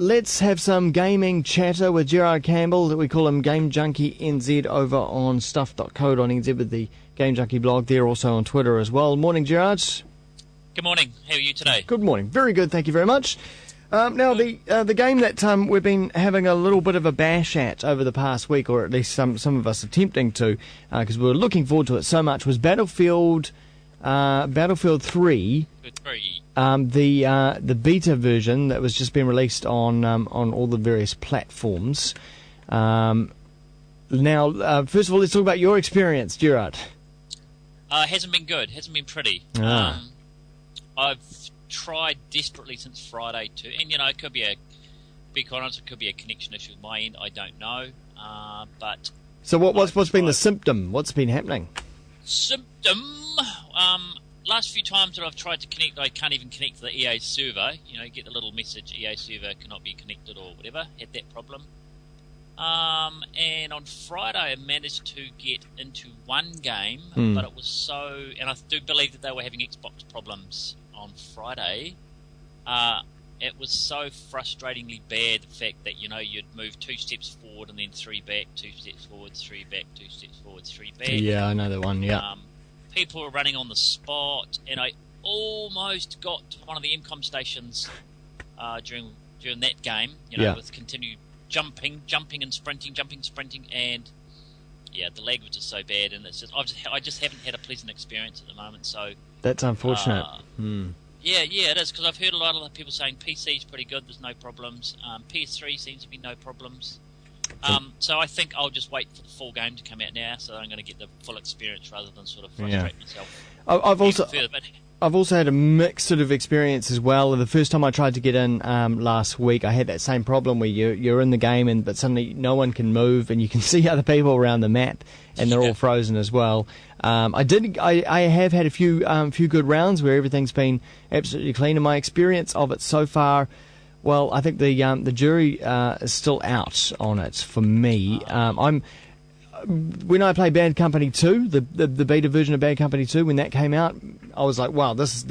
Let's have some gaming chatter with Gerard Campbell, that we call him Game Junkie NZ, over on stuff.co.nz with the Game Junkie blog there, also on Twitter as well. Morning, Gerard. Good morning. How are you today? Good morning. Very good, thank you very much. Now, the game that we've been having a little bit of a bash at over the past week, or at least some of us attempting to, because we were looking forward to it so much, was Battlefield 3. The beta version that was just been released on all the various platforms. Now, first of all, let's talk about your experience, Gerard. Hasn't been good. Hasn't been pretty. I've tried desperately since Friday and it could be it could be a connection issue with my end. I don't know. But so what's been the symptom? What's been happening? Last few times that I've tried to connect, I can't even connect to the EA server. You get the little message, EA server cannot be connected or whatever. Had that problem. And on Friday I managed to get into one game, but it was and I do believe that they were having Xbox problems on Friday. It was so frustratingly bad, the fact that, you'd move 2 steps forward and then 3 back, 2 steps forward, 3 back, 2 steps forward, 3 back. Yeah, I know that one, yeah. People were running on the spot, and I almost got to one of the MCOM stations during that game, with continued jumping and sprinting, and the lag was just so bad, and it's just I just haven't had a pleasant experience at the moment. So that's unfortunate. Yeah, it is, because I've heard a lot of people saying PC is pretty good. There's no problems. PS3 seems to be no problems. So I think I'll just wait for the full game to come out now, so I'm going to get the full experience rather than sort of frustrate myself. I've also had a mixed sort of experience as well. The first time I tried to get in last week, I had that same problem where you're in the game but suddenly no one can move, and you can see other people around the map, and they're all frozen as well. I have had a few good rounds where everything's been absolutely clean, and my experience of it so far, well, I think the jury is still out on it for me. When I played Bad Company 2, the beta version of Bad Company 2, when that came out, I was like, wow, this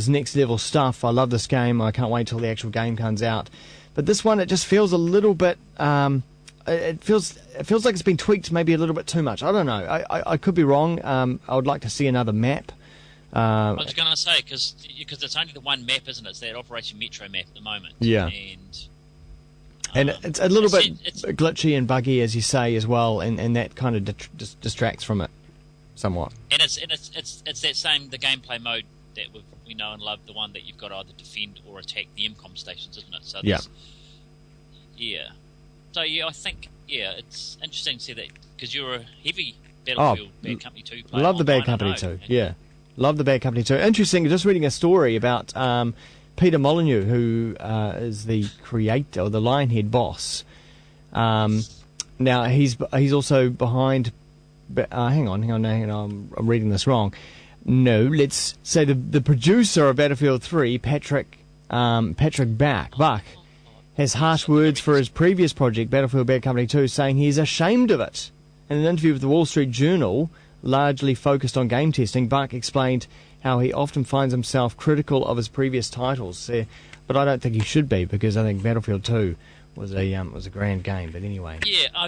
next level stuff. I love this game. I can't wait till the actual game comes out. But this one, it just feels a little bit. It feels like it's been tweaked maybe a little bit too much. I don't know. I could be wrong. I would like to see another map. I was going to say, because it's only the one map, isn't it? It's that Operation Metro map at the moment. Yeah. And it's a little bit glitchy and buggy, as you say, as well, and that kind of distracts from it somewhat. And it's that same, the gameplay mode that we know and love, the one that you've got to either defend or attack the MCOM stations, isn't it? So yeah. So I think it's interesting to see that, because you're a heavy Battlefield Bad Company 2 player. Love the Bad Company 2. Yeah, love the Bad Company 2. Interesting. Just reading a story about Peter Molyneux, who is the creator, or the Lionhead boss. Now he's also behind. Hang on. I'm reading this wrong. No, let's say the producer of Battlefield 3, Patrick Buck, has harsh words for his previous project, Battlefield Bad Company 2, saying he's ashamed of it. In an interview with the Wall Street Journal, largely focused on game testing, Buck explained how he often finds himself critical of his previous titles. But I don't think he should be, because I think Battlefield 2 was a grand game. But anyway. Yeah,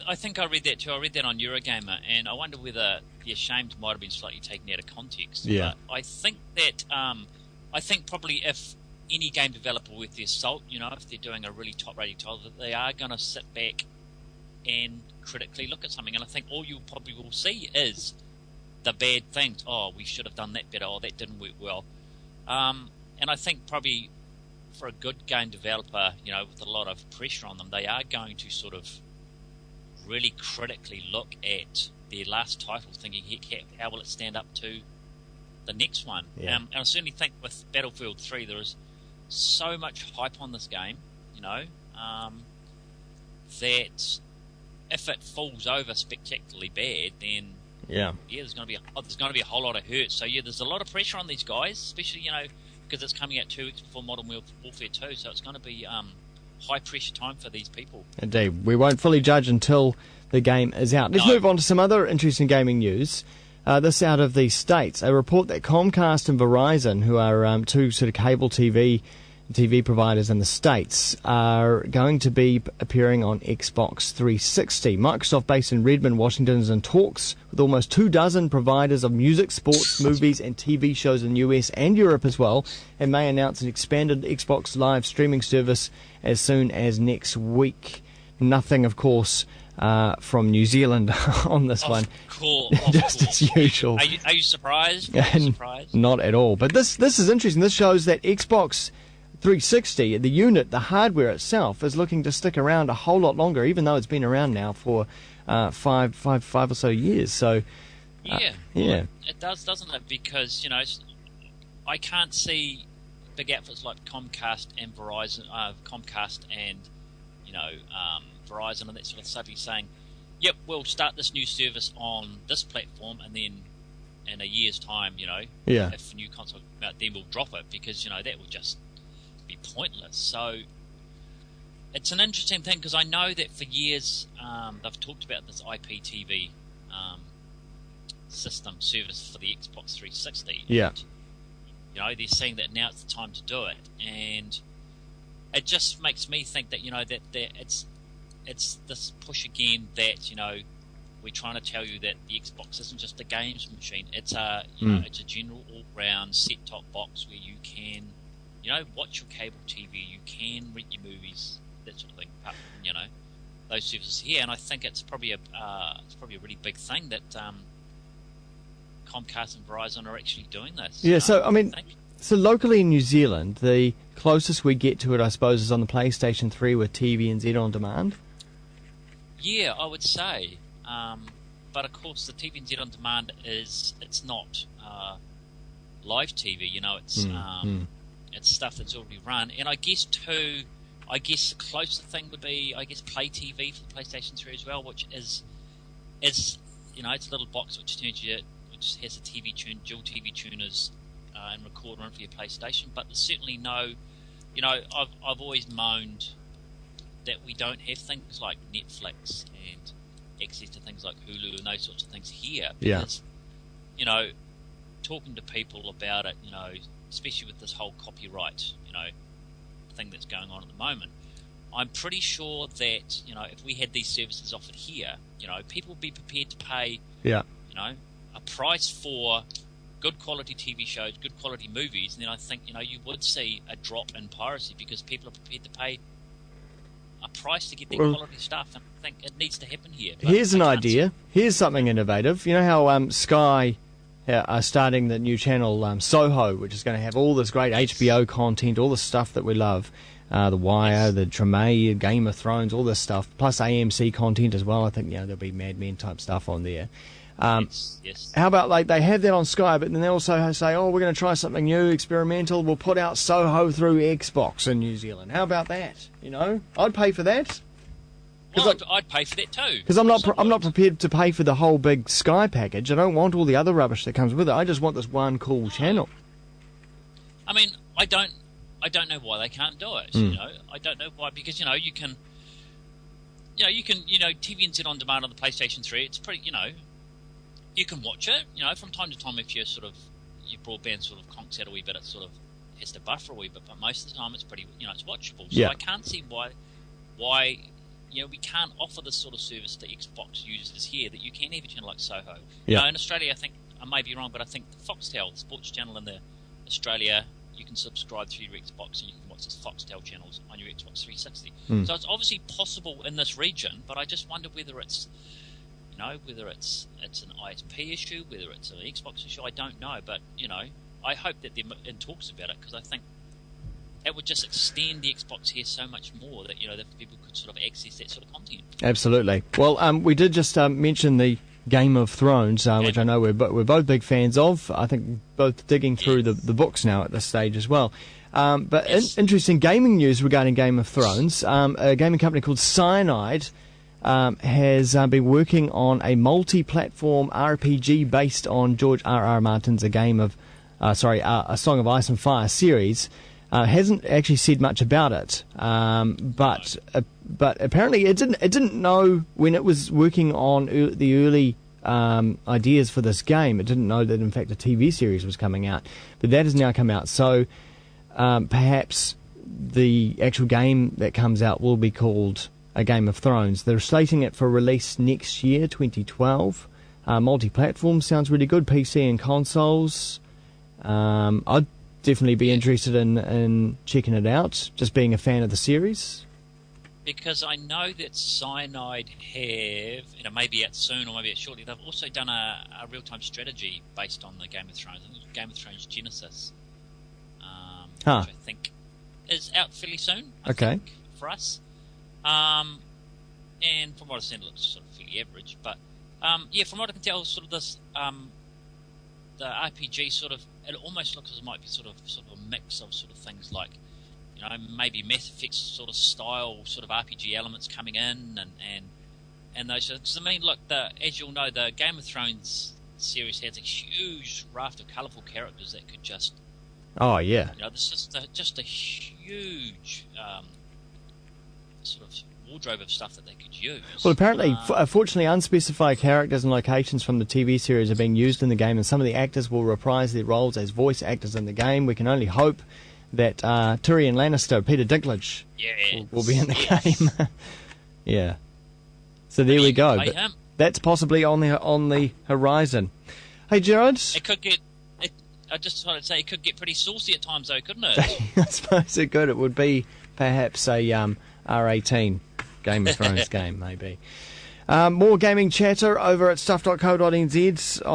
I think I read that too. I read that on Eurogamer, and I wonder whether the ashamed might have been slightly taken out of context. Yeah. But I think that probably if any game developer with their salt, if they're doing a really top-rated title, that they are going to sit back and critically look at something. And I think all you probably will see is the bad things. Oh, we should have done that better. Oh, that didn't work well. And I think probably for a good game developer, with a lot of pressure on them, they are going to sort of really critically look at their last title, thinking, heck, how will it stand up to the next one? Yeah. And I certainly think with Battlefield 3, there is so much hype on this game, that if it falls over spectacularly bad, then there's going to be a whole lot of hurt. So there's a lot of pressure on these guys, especially because it's coming out 2 weeks before Modern Warfare 2. So it's going to be high pressure time for these people. Indeed, we won't fully judge until the game is out. Let's move on to some other interesting gaming news. This out of the States, a report that Comcast and Verizon, who are two sort of cable TV TV providers in the States, are going to be appearing on Xbox 360. Microsoft, based in Redmond, Washington, is in talks with almost 24 providers of music, sports, movies, and TV shows in the US and Europe as well, and may announce an expanded Xbox Live streaming service as soon as next week. Nothing, of course, from New Zealand on this one. Just as usual. Are you surprised? Are you surprised? Not at all. But this is interesting. This shows that Xbox 360, the unit, the hardware itself, is looking to stick around a whole lot longer, even though it's been around now for five or so years. So yeah. Well, it does, doesn't it? Because I can't see big outfits like Comcast and Verizon, Verizon and that sort of suddenly saying, "Yep, we'll start this new service on this platform, and then in a year's time, if a new console comes out, then we'll drop it," because that would just be pointless. So it's an interesting thing, because I know that for years they've talked about this IPTV system service for the Xbox 360. Yeah. And, they're saying that now it's the time to do it, and it just makes me think that that it's this push again that we're trying to tell you that the Xbox isn't just a games machine. It's a it's a general all-round set-top box where you can watch your cable TV, you can rent your movies, that sort of thing. Apart from, those services here, and I think it's probably a really big thing that Comcast and Verizon are actually doing this. Yeah. So locally in New Zealand, the closest we get to it, I suppose, is on the PlayStation 3 with TVNZ on demand. Yeah, I would say. But of course, the TVNZ on demand it's not live TV. It's stuff that's already run. And I guess the closer thing would be, Play TV for the PlayStation 3 as well, which is it's a little box which has a TV tune, dual TV tuners, and recorder in for your PlayStation. But there's certainly no, I've always moaned that we don't have things like Netflix and access to things like Hulu and those sorts of things here. Because, talking to people about it, especially with this whole copyright, thing that's going on at the moment, I'm pretty sure that, if we had these services offered here, people would be prepared to pay, a price for good quality TV shows, good quality movies, and then I think, you would see a drop in piracy because people are prepared to pay a price to get that quality stuff, and I think it needs to happen here. Here's an idea. Here's something innovative. You know how Sky are starting the new channel Soho, which is going to have all this great HBO content, all the stuff that we love, The Wire, the Treme, Game of Thrones, all this stuff, plus AMC content as well. I think there'll be Mad Men type stuff on there. Yes. How about they have that on Sky, but then they also say, "Oh, we're going to try something new, experimental. We'll put out Soho through Xbox in New Zealand." How about that? I'd pay for that. Well, I'd pay for that too. Because I'm not prepared to pay for the whole big Sky package. I don't want all the other rubbish that comes with it. I just want this one cool channel. I mean, I don't know why they can't do it. I don't know why, because you can TVNZ on demand on the PlayStation 3. It's pretty, you can watch it, from time to time if your your broadband sort of conks out a wee bit, it sort of has to buffer a wee bit, but most of the time it's pretty, it's watchable. So I can't see why we can't offer this sort of service to Xbox users here, that you can have a channel like Soho. In Australia, I think, I may be wrong, but I think Foxtel, the sports channel in Australia, you can subscribe through your Xbox and you can watch the Foxtel channels on your Xbox 360. So it's obviously possible in this region, but I just wonder whether it's an ISP issue, whether it's an Xbox issue. I don't know, but I hope that they're in talks about it, because I think it would just extend the Xbox here so much more that that people could sort of access that sort of content. Absolutely. Well, we did just mention the Game of Thrones, which I know we're both big fans of. I think both digging through the books now at this stage as well. But interesting gaming news regarding Game of Thrones. A gaming company called Cyanide has been working on a multi-platform RPG based on George R.R. Martin's A Song of Ice and Fire series. Hasn't actually said much about it, but apparently it didn't know when it was working on the early ideas for this game. It didn't know that in fact a TV series was coming out, but that has now come out. So perhaps the actual game that comes out will be called A Game of Thrones. They're slating it for release next year, 2012. Multi-platform sounds really good, PC and consoles. I'd definitely be interested in checking it out, just being a fan of the series. Because I know that Cyanide have, and it may be out soon or maybe out shortly, they've also done a real-time strategy based on the Game of Thrones. I think it's Game of Thrones Genesis, which I think is out fairly soon, I think, for us. And from what I've seen, it looks sort of fairly average. But, yeah, from what I can tell, sort of this, the RPG sort of, it almost looks as it might be sort of a mix of sort of things like, you know, maybe Mass Effect sort of style, sort of RPG elements coming in, and those. Because I mean, look, as you'll know, the Game of Thrones series has a huge raft of colourful characters that could just. Oh yeah. You know, there's just a huge sort of wardrobe of stuff that they could use. Well, apparently, fortunately, unspecified characters and locations from the TV series are being used in the game, and some of the actors will reprise their roles as voice actors in the game. We can only hope that Tyrion Lannister, Peter Dinklage, will be in the game. Yeah. So there we go. That's possibly on the horizon. Hey, Gerard. It could get. I just wanted to say it could get pretty saucy at times, though, couldn't it? I suppose it could. It would be perhaps a R18 Game of Thrones game, maybe. More gaming chatter over at stuff.co.nz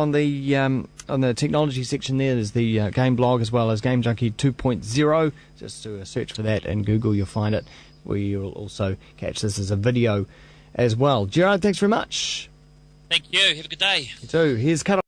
on the technology section there. There's the game blog as well as Game Junkie 2.0. Just do a search for that in Google, you'll find it. We will also catch this as a video as well. Gerard, thanks very much. Thank you. Have a good day. You too. Here's Cut